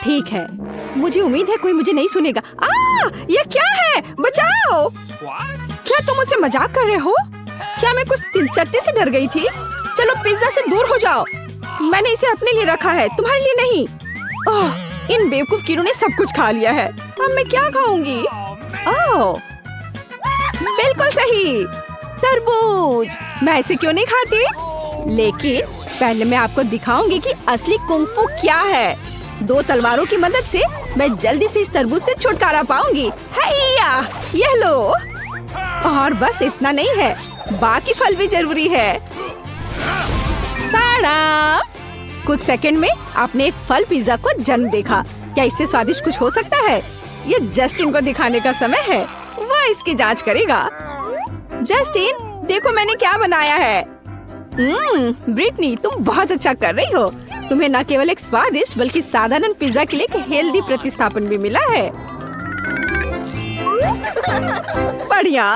ठीक है, मुझे उम्मीद है कोई मुझे नहीं सुनेगा। ये क्या है? बचाओ! क्या तुम मुझसे मजाक कर रहे हो? क्या मैं कुछ तिलचट्टे से डर गई थी? चलो पिज्जा से दूर हो जाओ। मैंने इसे अपने लिए रखा है, तुम्हारे लिए नहीं। इन बेवकूफ कीड़ों ने सब कुछ खा लिया है। अब मैं क्या खाऊंगी? बिल्कुल सही, तरबूज। मैं इसे क्यों नहीं खाती? लेकिन पहले मैं आपको दिखाऊंगी कि असली कुंग-फू क्या है। 2 तलवारों की मदद से मैं जल्दी से इस तरबूज से छुटकारा पाऊंगी। हैया, ये लो। और बस इतना नहीं है, बाकी फल भी जरूरी है। ताड़ा! कुछ सेकंड में आपने एक फल पिज्जा को जन्म देखा। क्या इससे स्वादिष्ट कुछ हो सकता है? ये जस्टिन को दिखाने का समय है, वह इसकी जांच करेगा। जस्टिन, देखो मैंने क्या बनाया है। ब्रिटनी, तुम बहुत अच्छा कर रही हो। तुम्हें न केवल एक स्वादिष्ट बल्कि साधारण पिज्जा के लिए एक हेल्दी प्रतिस्थापन भी मिला है। बढ़िया।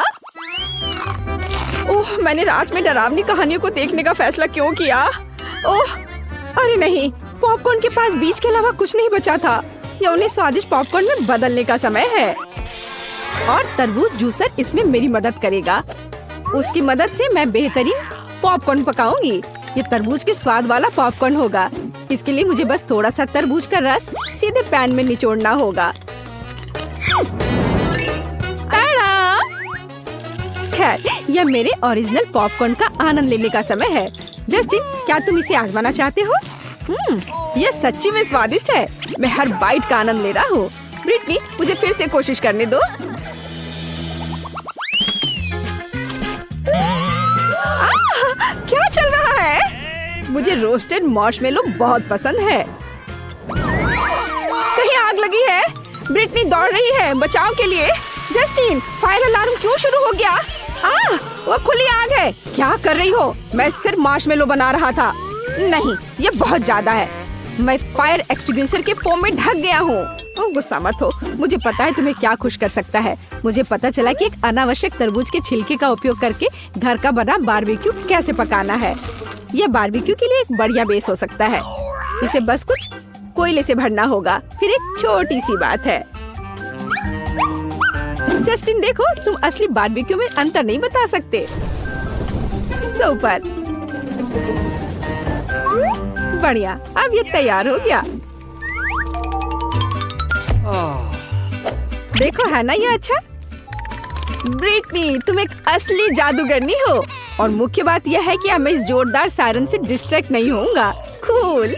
ओह, मैंने रात में डरावनी कहानियों को देखने का फैसला क्यों किया? ओह, अरे नहीं, पॉपकॉर्न के पास बीज के अलावा कुछ नहीं बचा था। या उन्हें स्वादिष्ट पॉपकॉर्न में बदलने का समय है। और तरबूज जूसर इसमें मेरी मदद करेगा। उसकी मदद से मैं बेहतरीन पॉपकॉर्न पकाऊंगी। ये तरबूज के स्वाद वाला पॉपकॉर्न होगा। इसके लिए मुझे बस थोड़ा सा तरबूज का रस सीधे पैन में निचोड़ना होगा। खैर, यह मेरे ओरिजिनल पॉपकॉर्न का आनंद लेने का समय है। जस्टिन, क्या तुम इसे आजमाना चाहते हो? यह सच्ची में स्वादिष्ट है। मैं हर बाइट का आनंद ले रहा हूँ। ब्रिटनी, मुझे फिर से कोशिश करने दो। क्या चल रहा है? मुझे रोस्टेड मार्शमेलो बहुत पसंद है। कहीं आग लगी है? ब्रिटनी दौड़ रही है बचाव के लिए। जस्टिन, फायर अलार्म क्यों शुरू हो गया? वो खुली आग है। क्या कर रही हो? मैं सिर्फ मार्शमेलो बना रहा था। नहीं, ये बहुत ज्यादा है। मैं फायर एक्सटिंग्विशर के फोम में ढक गया हूँ। गुस्सा मत हो, मुझे पता है तुम्हें क्या खुश कर सकता है। मुझे पता चला कि एक अनावश्यक तरबूज के छिलके का उपयोग करके घर का बना बारबेक्यू कैसे पकाना है। यह बारबेक्यू के लिए एक बढ़िया बेस हो सकता है। इसे बस कुछ कोयले से भरना होगा। फिर एक छोटी सी बात है। जस्टिन, देखो, तुम असली बारबेक्यू में अंतर नहीं बता सकते। सुपर, बढ़िया। अब ये तैयार हो गया। देखो, है ना ये अच्छा? ब्रिटनी, तुम एक असली जादूगरनी हो। और मुख्य बात यह है कि अब मैं इस जोरदार सायरन से डिस्ट्रैक्ट नहीं होऊंगा। कूल।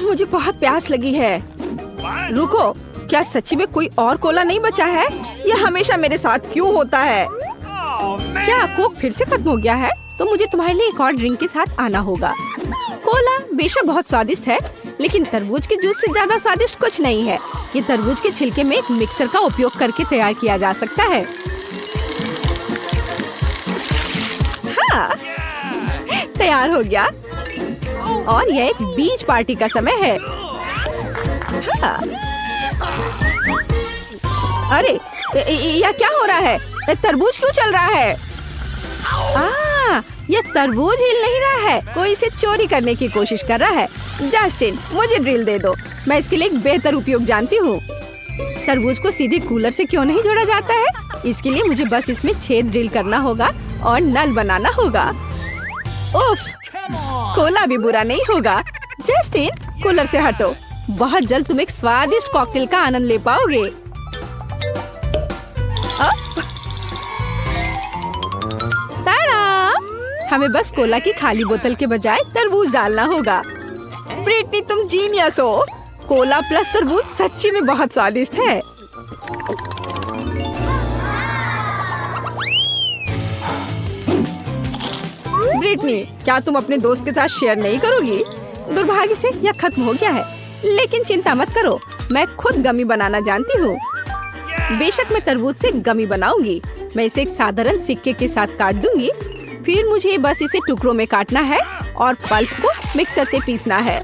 मुझे बहुत प्यास लगी है। रुको, क्या सच्ची में कोई और कोला नहीं बचा है? यह हमेशा मेरे साथ क्यों होता है? क्या कोक फिर से खत्म हो गया है? तो मुझे तुम्हारे लिए एक और ड्रिंक के साथ आना होगा। कोला बेशक बहुत स्वादिष्ट है, लेकिन तरबूज के जूस से ज्यादा स्वादिष्ट कुछ नहीं है। ये तरबूज के छिलके में एक मिक्सर का उपयोग करके तैयार किया जा सकता है। हाँ, तैयार हो गया। और यह एक बीच पार्टी का समय है। हाँ। अरे, यह क्या हो रहा है? तरबूज क्यों चल रहा है? यह तरबूज हिल नहीं रहा है। कोई इसे चोरी करने की कोशिश कर रहा है। जस्टिन, मुझे ड्रिल दे दो। मैं इसके लिए एक बेहतर उपयोग जानती हूँ। तरबूज को सीधे कूलर से क्यों नहीं जोड़ा जाता है? इसके लिए मुझे बस इसमें छेद ड्रिल करना होगा और नल बनाना होगा। उफ, कोला भी बुरा नहीं होगा। जस्टिन, कूलर से हटो। बहुत जल्द तुम एक स्वादिष्ट कॉकटेल का आनंद ले पाओगे। हमें बस कोला की खाली बोतल के बजाय तरबूज डालना होगा। ब्रिटनी, तुम जीनियस हो। कोला प्लस तरबूज सच्ची में बहुत स्वादिष्ट है। ब्रिटनी, क्या तुम अपने दोस्त के साथ शेयर नहीं करोगी? दुर्भाग्य से यह खत्म हो गया है, लेकिन चिंता मत करो, मैं खुद गमी बनाना जानती हूँ। बेशक मैं तरबूज से गमी बनाऊंगी। मैं इसे एक साधारण सिक्के के साथ काट दूंगी। फिर मुझे बस इसे टुकड़ों में काटना है और पल्प को मिक्सर से पीसना है।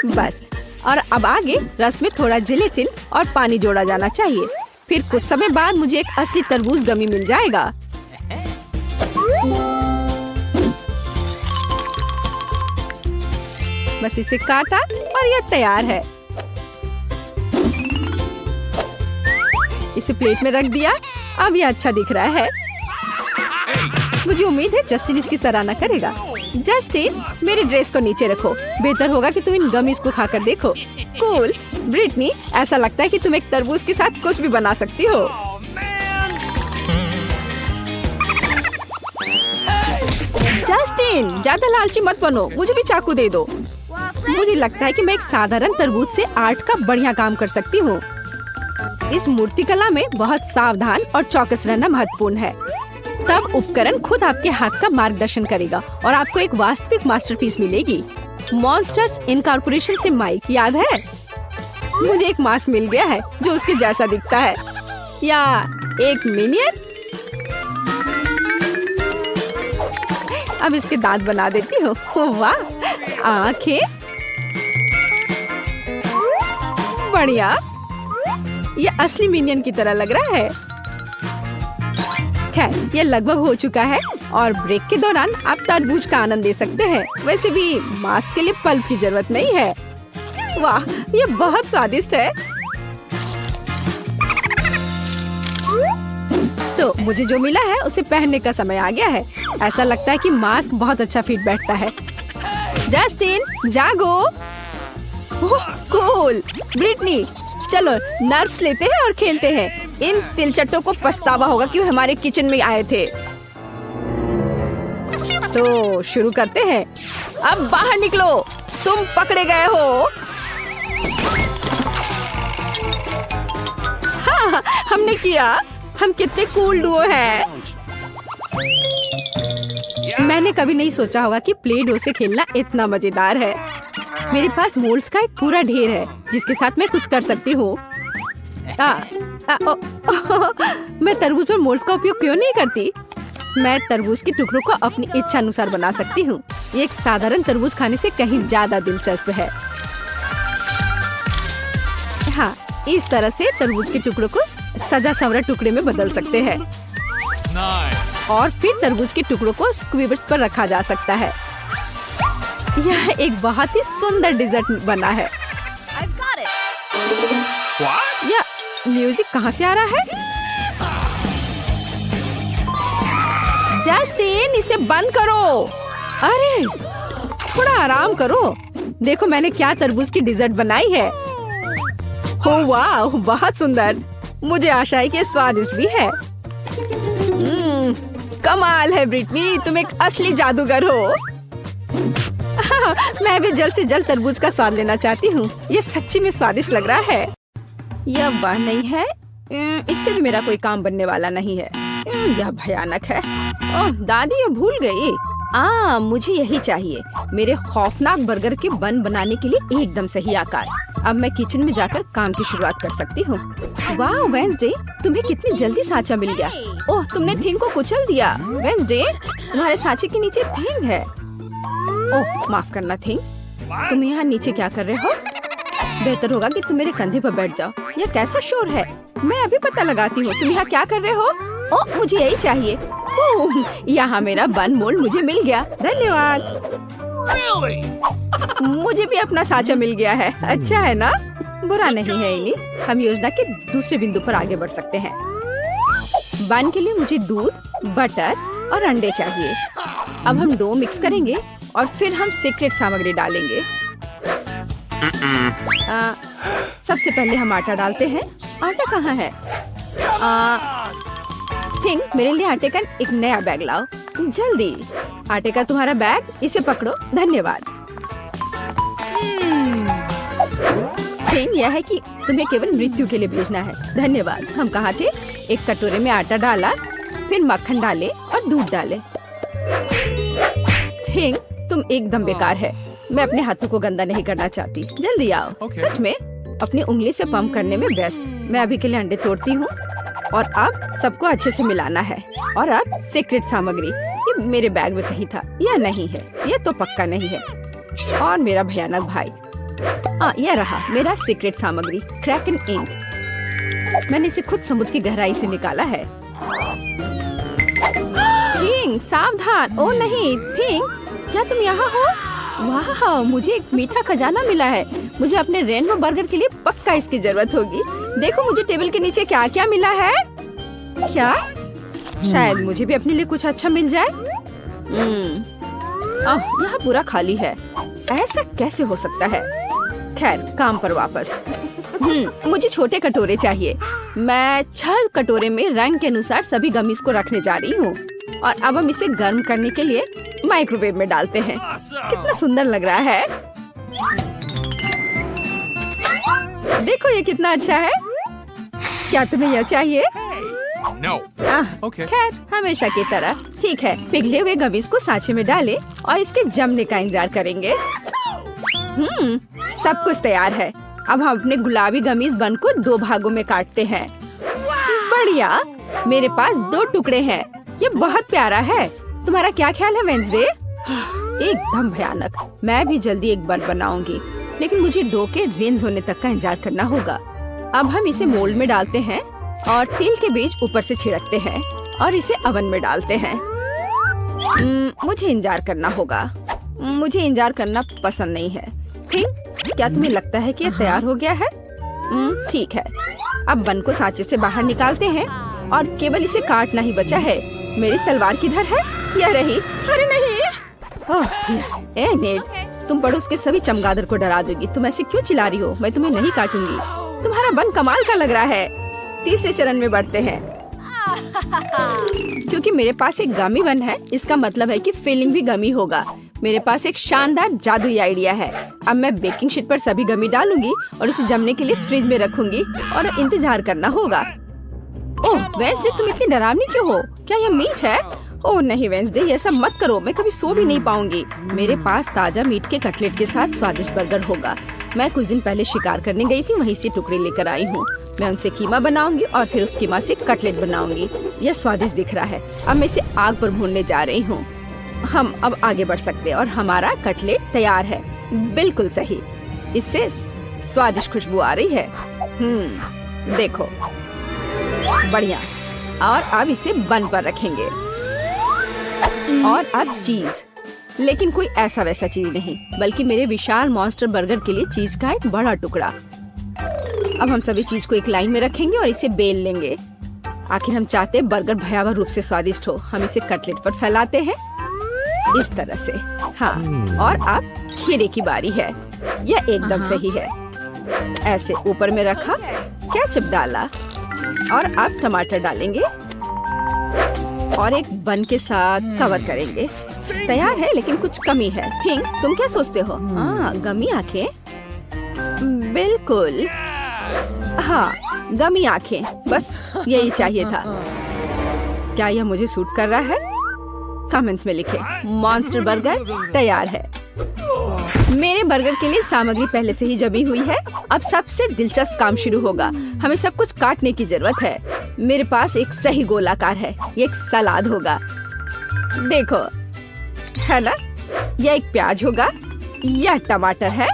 बस। और अब आगे रस में थोड़ा जिलेटिन और पानी जोड़ा जाना चाहिए। फिर कुछ समय बाद मुझे एक असली तरबूज गमी मिल जाएगा। बस इसे काटा और ये तैयार है। इसे प्लेट में रख दिया। अब ये अच्छा दिख रहा है। मुझे उम्मीद है जस्टिन इसकी सराहना करेगा। जस्टिन, मेरी ड्रेस को नीचे रखो। बेहतर होगा कि तुम इन गमीज को खाकर देखो। कूल। ब्रिटनी, ऐसा लगता है कि तुम एक तरबूज के साथ कुछ भी बना सकती हो। जस्टिन, ज्यादा लालची मत बनो। मुझे भी चाकू दे दो। मुझे लगता है कि मैं एक साधारण तरबूज से आर्ट का बढ़िया काम कर सकती हूँ। इस मूर्ति कला में बहुत सावधान और चौकस रहना महत्वपूर्ण है। तब उपकरण खुद आपके हाथ का मार्गदर्शन करेगा और आपको एक वास्तविक मास्टरपीस मिलेगी। मॉन्स्टर्स इनकॉर्पोरेशन से माइक याद है? मुझे एक मास्क मिल गया है जो उसके जैसा दिखता है, या एक मिनियन। अब इसके दांत बना देती हूँ। वाह, आंखें, बढ़िया। ये असली मिनियन की तरह लग रहा है। खैर, ये लगभग हो चुका है और ब्रेक के दौरान आप तरबूज का आनंद ले सकते हैं। वैसे भी मास्क के लिए पल्प की जरूरत नहीं है। वाह, ये बहुत स्वादिष्ट है। तो मुझे जो मिला है उसे पहनने का समय आ गया है। ऐसा लगता है कि मास्क बहुत अच्छा फिट बैठता है। जस्टिन, जागो। ओह, कूल। ब्रिटनी, चलो नर्व्स लेते हैं और खेलते हैं। इन तिलचट्टों को पछतावा होगा कि वो हमारे किचन में आए थे। तो शुरू करते हैं। अब बाहर निकलो, तुम पकड़े गए हो। हाँ, हमने किया। हम कितने कूल डुओ हैं। मैंने कभी नहीं सोचा होगा कि प्ले डो से खेलना इतना मजेदार है। मेरे पास मोल्ड्स का एक पूरा ढेर है जिसके साथ मैं कुछ कर सकती हूँ। मैं तरबूज पर मोल्ड्स का उपयोग क्यों नहीं करती? मैं तरबूज के टुकड़ों को अपनी इच्छा अनुसार बना सकती हूँ। ये एक साधारण तरबूज खाने से कहीं ज्यादा दिलचस्प है। हाँ, इस तरह से तरबूज के टुकड़ों को सजा संवरा टुकड़े में बदल सकते हैं। और फिर तरबूज के टुकड़ों को स्क्वीवर्स पर रखा जा सकता है। यह एक बहुत ही सुंदर डिजर्ट बना है। यह म्यूजिक कहाँ से आ रहा है? जस्टिन, इसे बंद करो। अरे, थोड़ा आराम करो। देखो मैंने क्या तरबूज की डिजर्ट बनाई है। हो वाह, बहुत सुंदर। मुझे आशा है कि स्वादिष्ट भी है। कमाल है ब्रिटनी, तुम एक असली जादूगर हो। मैं भी जल्द से जल्द तरबूज का स्वाद लेना चाहती हूँ। ये सच्ची में स्वादिष्ट लग रहा है। यह वह नहीं है। इससे भी मेरा कोई काम बनने वाला नहीं है। यह भयानक है। ओह दादी, ये भूल गई। मुझे यही चाहिए। मेरे खौफनाक बर्गर के बन बनाने के लिए एकदम सही आकार। अब मैं किचन में जाकर काम की शुरुआत कर सकती हूँ। वाह वेंसडे, तुम्हें कितनी जल्दी साँचा मिल गया। ओह, तुमने थिंग को कुचल दिया। वेंसडे, तुम्हारे साँचे के नीचे थिंग है। ओह माफ करना थिंग, तुम यहाँ नीचे क्या कर रहे हो? बेहतर होगा कि तुम मेरे कंधे पर बैठ जाओ। यह कैसा शोर है? मैं अभी पता लगाती हूँ। तुम यहाँ क्या कर रहे हो? ओह, मुझे यही चाहिए। ओह, यहाँ मेरा बन मोल्ड मुझे मिल गया। धन्यवाद। मुझे भी अपना साँचा मिल गया है। अच्छा है ना? बुरा नहीं है इन्हीं। हम योजना के दूसरे बिंदु पर आगे बढ़ सकते हैं। बन के लिए मुझे दूध, बटर और अंडे चाहिए। अब हम डो मिक्स करेंगे और फिर हम सीक्रेट सामग्री डालेंगे। सबसे पहले हम आटा डालते हैं। आटा कहाँ है? थिंक, मेरे लिए आटे का एक नया बैग लाओ जल्दी। आटे का तुम्हारा बैग, इसे पकड़ो। धन्यवाद। थिंक, यह है कि तुम्हें केवल मृत्यु के लिए भेजना है। धन्यवाद। हम कहाँ थे? एक कटोरे में आटा डाला, फिर मक्खन डाले और दूध डाले। थिंक, तुम एकदम बेकार है। मैं अपने हाथों को गंदा नहीं करना चाहती। जल्दी आओ। सच में अपनी उंगली से पंप करने में व्यस्त। मैं अभी के लिए अंडे तोड़ती हूँ और अब सबको अच्छे से मिलाना है। और अब सीक्रेट सामग्री, ये मेरे बैग में कहीं था। यह नहीं है, यह तो पक्का नहीं है। और मेरा भयानक भाई, यह रहा मेरा सीक्रेट सामग्री, क्रैकन इंक। मैंने इसे खुद समुद्र की गहराई से निकाला है। थिंक, सावधान। ओ नहीं थिंक, क्या तुम यहाँ हो? वाह, मुझे एक मीठा खजाना मिला है। मुझे अपने रेनबो बर्गर के लिए पक्का इसकी जरूरत होगी। देखो मुझे टेबल के नीचे क्या क्या मिला है। क्या? शायद मुझे भी अपने लिए कुछ अच्छा मिल जाए। यहाँ पूरा खाली है। ऐसा कैसे हो सकता है? खैर, काम पर वापस। मुझे छोटे कटोरे चाहिए। मैं 6 कटोरे में रंग के अनुसार सभी गमीज को रखने जा रही हूँ। और अब हम इसे गर्म करने के लिए माइक्रोवेव में डालते हैं। कितना सुंदर लग रहा है। देखो ये कितना अच्छा है। क्या तुम्हें यह चाहिए? No. Okay. खैर, हमेशा की तरह। ठीक है, पिघले हुए गमीज को सांचे में डालें और इसके जमने का इंतजार करेंगे। सब कुछ तैयार है। अब हम अपने गुलाबी गमीज बन को 2 भागों में काटते हैं। बढ़िया, मेरे पास 2 टुकड़े हैं। ये बहुत प्यारा है। तुम्हारा क्या ख्याल है वेंसडे? एकदम भयानक। मैं भी जल्दी एक बन बनाऊंगी, लेकिन मुझे डो के रेंज होने तक का इंतजार करना होगा। अब हम इसे मोल्ड में डालते हैं और तिल के बीज ऊपर से छिड़कते हैं और इसे ओवन में डालते हैं। मुझे इंतजार करना होगा। मुझे इंतजार करना पसंद नहीं है। ठीक, क्या तुम्हें लगता है कि यह तैयार हो गया है? ठीक है। अब बन को सांचे से बाहर निकालते हैं और केवल इसे काटना ही बचा है। मेरी तलवार किधर है? यह रही। अरे नहीं। ए नेड, तुम पड़ोस के सभी चमगादड़ को डरा दोगी। तुम ऐसे क्यों चिल्ला रही हो? मैं तुम्हें नहीं काटूंगी। तुम्हारा बन कमाल का लग रहा है। तीसरे चरण में बढ़ते हैं। क्योंकि मेरे पास एक गमी बन है, इसका मतलब है कि फिलिंग भी गमी होगा। मेरे पास एक शानदार जादुई आइडिया है। अब मैं बेकिंग शीट पर सभी गमी डालूंगी और उसे जमने के लिए फ्रिज में रखूंगी और इंतजार करना होगा। ओह वेंसडे, तुम इतनी डरावनी क्यों हो? क्या यह मीट है? ओह नहीं वेंसडे, ये सब मत करो। मैं कभी सो भी नहीं पाऊंगी। मेरे पास ताजा मीट के कटलेट के साथ स्वादिष्ट बर्गर होगा। मैं कुछ दिन पहले शिकार करने गई थी, वहीं से टुकड़े लेकर आई हूँ। मैं उनसे कीमा बनाऊंगी और फिर उस कीमा से कटलेट बनाऊंगी। यह स्वादिष्ट दिख रहा है। अब मैं इसे आग पर भूनने जा रही हूँ। हम अब आगे बढ़ सकते हैं और हमारा कटलेट तैयार है। बिल्कुल सही, इससे स्वादिष्ट खुशबू आ रही है। देखो, बढ़िया। और अब इसे बन पर रखेंगे। और अब चीज, लेकिन कोई ऐसा वैसा चीज नहीं, बल्कि मेरे विशाल मॉन्स्टर बर्गर के लिए चीज का एक बड़ा टुकड़ा। अब हम सभी चीज को एक लाइन में रखेंगे और इसे बेल लेंगे। आखिर हम चाहते हैं बर्गर भयावह रूप से स्वादिष्ट हो। हम इसे कटलेट पर फैलाते हैं इस तरह से। हाँ, और अब खीरे की बारी है। यह एकदम सही है। ऐसे ऊपर में रखा, केचप डाला और अब टमाटर डालेंगे और एक बन के साथ कवर करेंगे। तैयार है, लेकिन कुछ कमी है। थिंक, तुम क्या सोचते हो? हाँ, गमी आंखें। बिल्कुल, हाँ, गमी आंखें। बस यही चाहिए था। क्या यह मुझे सूट कर रहा है? कमेंट्स में लिखें। मॉन्स्टर बर्गर तैयार है। मेरे बर्गर के लिए सामग्री पहले से ही जमी हुई है। अब सबसे दिलचस्प काम शुरू होगा। हमें सब कुछ काटने की जरूरत है। मेरे पास एक सही गोलाकार है। ये एक सलाद होगा। देखो, है ना? यह एक प्याज होगा, यह टमाटर है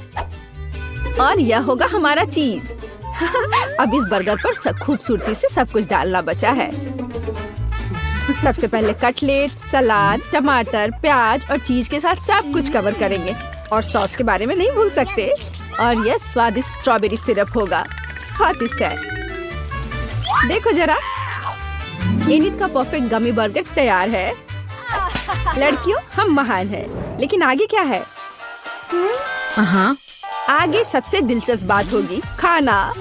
और यह होगा हमारा चीज। अब इस बर्गर पर खूबसूरती से सब कुछ डालना बचा है। सबसे पहले कटलेट, सलाद, टमाटर, प्याज और चीज के साथ सब कुछ कवर करेंगे। और सॉस के बारे में नहीं भूल सकते। और यह स्वादिष्ट स्ट्रॉबेरी सिरप होगा। स्वादिष्ट है। देखो जरा, इनिट का परफेक्ट गमी बर्गर तैयार है। लड़कियों, हम महान हैं, लेकिन आगे क्या है? आगे सबसे दिलचस्प बात होगी खाना।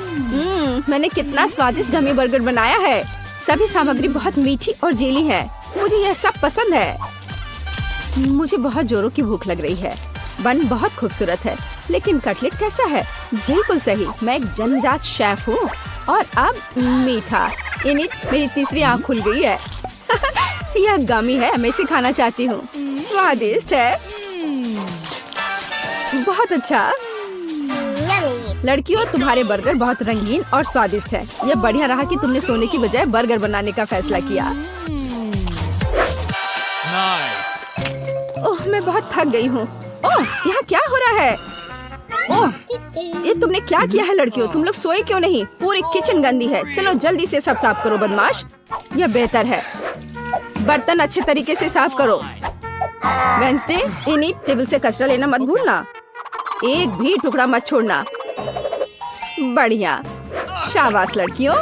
मैंने कितना स्वादिष्ट गमी बर्गर बनाया है। सभी सामग्री बहुत मीठी और जेली है। मुझे यह सब पसंद है। मुझे बहुत जोरों की भूख लग रही है। बन बहुत खूबसूरत है, लेकिन कटलेट कैसा है? बिल्कुल सही, मैं एक जन्मजात शेफ हूँ। और अब मीठा। इनिट, मेरी तीसरी आँख खुल गई है। यह गमी है, मैं इसे खाना चाहती हूँ। स्वादिष्ट है, बहुत अच्छा। लड़कियों, तुम्हारे बर्गर बहुत रंगीन और स्वादिष्ट है। यह बढ़िया रहा कि तुमने सोने की बजाय बर्गर बनाने का फैसला किया। ओह, मैं बहुत थक गई हूँ। ओह, यहाँ क्या हो रहा है? ओह, ये तुमने क्या किया है लड़कियों? तुम लोग सोए क्यों नहीं? पूरी किचन गंदी है। चलो जल्दी से सब साफ करो बदमाश। यह बेहतर है। बर्तन अच्छे तरीके से साफ करो। वेंसडे, इन्हीं टेबल से कचरा लेना मत भूलना। एक भी टुकड़ा मत छोड़ना। बढ़िया, शाबाश लड़कियों।